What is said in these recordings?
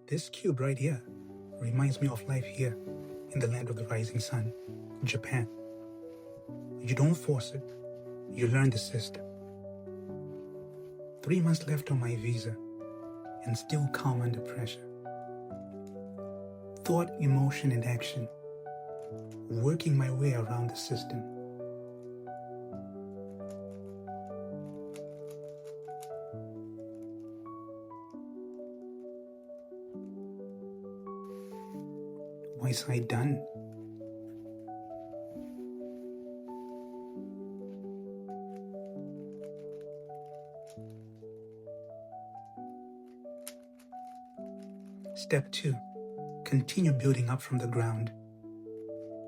This cube right here reminds me of life here in the land of the rising sun, Japan. You don't force it, you learn the system. 3 months left on my visa and still calm under pressure. Thought, emotion, and action, working my way around the system. Why is I done? Step 2. Continue building up from the ground,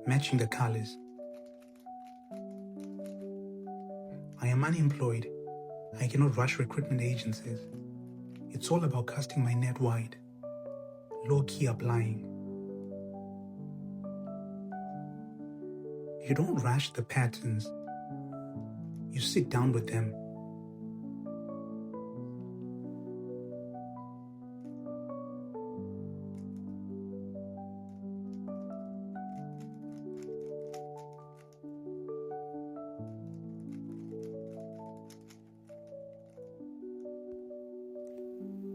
matching the colors. I am unemployed. I cannot rush recruitment agencies. It's all about casting my net wide, low-key applying. You don't rush the patterns. You sit down with them.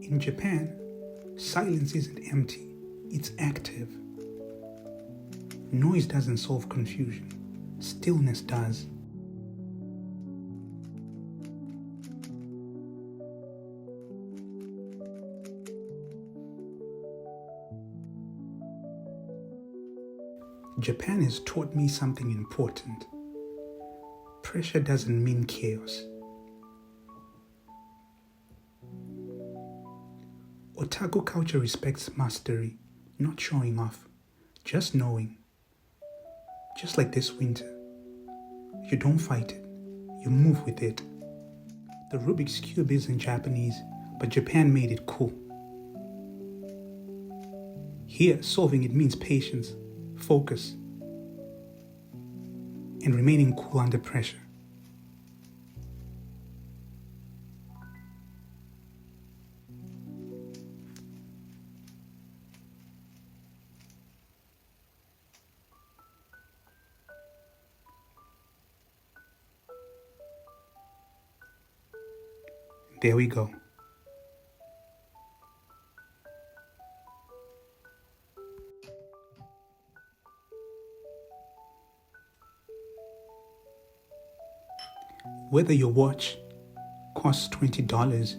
In Japan, silence isn't empty, it's active. Noise doesn't solve confusion, stillness does. Japan has taught me something important. Pressure doesn't mean chaos. Otaku culture respects mastery, not showing off, just knowing. Just like this winter, you don't fight it, you move with it. The Rubik's Cube is in Japanese, but Japan made it cool. Here, solving it means patience, focus, and remaining cool under pressure. There we go. Whether your watch costs $20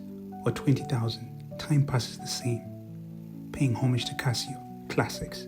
or $20,000, time passes the same. Paying homage to Casio classics.